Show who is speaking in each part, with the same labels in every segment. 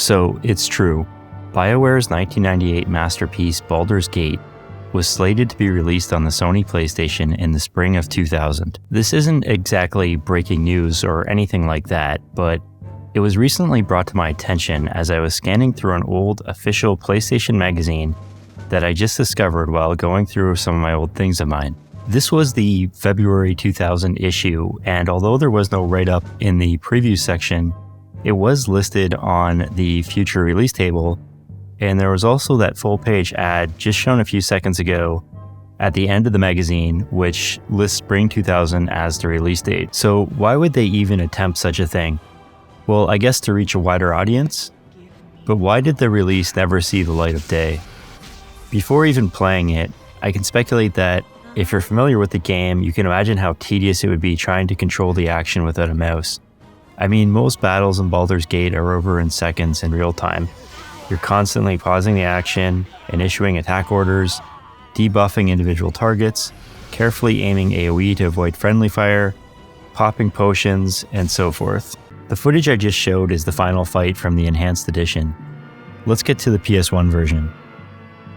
Speaker 1: So it's true. BioWare's 1998 masterpiece Baldur's Gate was slated to be released on the Sony PlayStation in the spring of 2000. This isn't exactly breaking news or anything like that, but it was recently brought to my attention as I was scanning through an old official PlayStation magazine that I just discovered while going through some of my old things of mine. This was the February 2000 issue, and although there was no write-up in the preview section, it was listed on the future release table, and there was also that full-page ad just shown a few seconds ago at the end of the magazine, which lists spring 2000 as the release date. So why would they even attempt such a thing? Well, I guess to reach a wider audience? But why did the release never see the light of day? Before even playing it, I can speculate that if you're familiar with the game, you can imagine how tedious it would be trying to control the action without a mouse. I mean, most battles in Baldur's Gate are over in seconds in real time. You're constantly pausing the action and issuing attack orders, debuffing individual targets, carefully aiming AoE to avoid friendly fire, popping potions, and so forth. The footage I just showed is the final fight from the Enhanced Edition. Let's get to the PS1 version.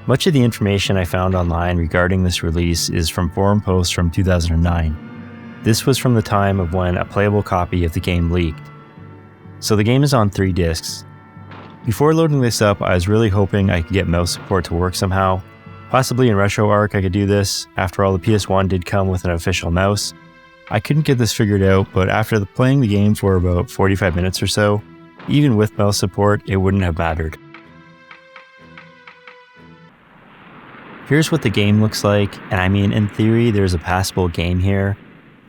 Speaker 1: Much of the information I found online regarding this release is from forum posts from 2009. This was from the time of when a playable copy of the game leaked. So the game is on 3 discs. Before loading this up, I was really hoping I could get mouse support to work somehow. Possibly in RetroArch I could do this. After all, the PS1 did come with an official mouse. I couldn't get this figured out, but after playing the game for about 45 minutes or so, even with mouse support, it wouldn't have mattered. Here's what the game looks like, and I mean, in theory, there's a passable game here,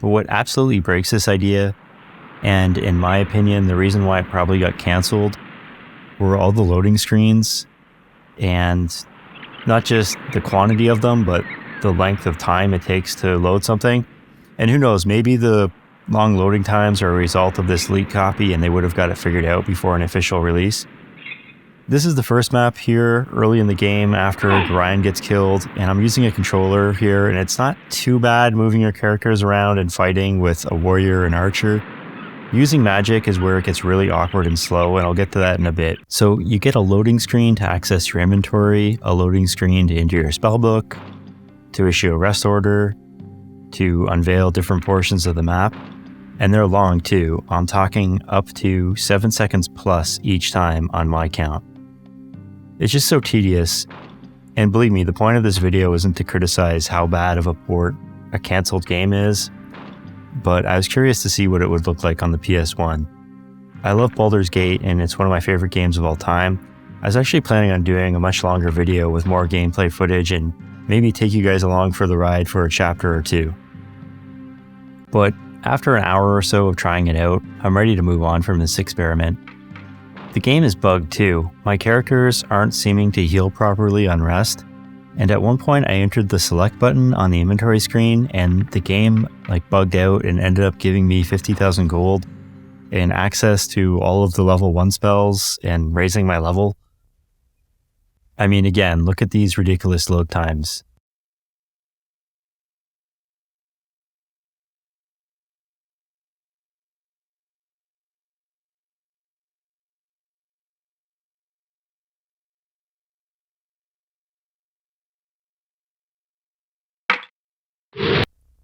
Speaker 1: but what absolutely breaks this idea, and in my opinion, the reason why it probably got cancelled, were all the loading screens, and not just the quantity of them, but the length of time it takes to load something. And who knows, maybe the long loading times are a result of this leaked copy and they would have got it figured out before an official release. This is the first map here early in the game after Ryan gets killed, and I'm using a controller here, and it's not too bad moving your characters around and fighting with a warrior and archer. Using magic is where it gets really awkward and slow, and I'll get to that in a bit. So you get a loading screen to access your inventory, a loading screen to enter your spellbook, to issue a rest order, to unveil different portions of the map. And they're long too. I'm talking up to 7 seconds plus each time on my count. It's just so tedious, and believe me, the point of this video isn't to criticize how bad of a port a cancelled game is, but I was curious to see what it would look like on the PS1. I love Baldur's Gate, and it's one of my favorite games of all time. I was actually planning on doing a much longer video with more gameplay footage and maybe take you guys along for the ride for a chapter or two. But after an hour or so of trying it out, I'm ready to move on from this experiment. The game is bugged too. My characters aren't seeming to heal properly on rest, and at one point I entered the select button on the inventory screen and the game bugged out and ended up giving me 50,000 gold and access to all of the level 1 spells and raising my level. I mean, again, look at these ridiculous load times.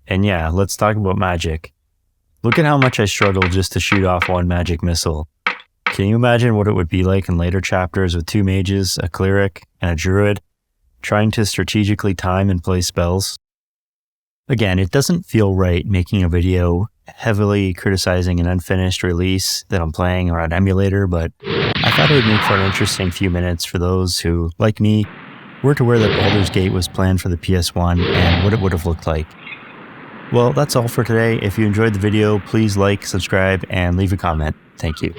Speaker 1: And yeah, let's talk about magic. Look at how much I struggled just to shoot off one magic missile. Can you imagine what it would be like in later chapters with 2 mages, a cleric, and a druid, trying to strategically time and play spells? Again, it doesn't feel right making a video heavily criticizing an unfinished release that I'm playing on an emulator, but I thought it would make for an interesting few minutes for those who, like me, weren't aware that Baldur's Gate was planned for the PS1 and what it would have looked like. Well, that's all for today. If you enjoyed the video, please like, subscribe, and leave a comment. Thank you.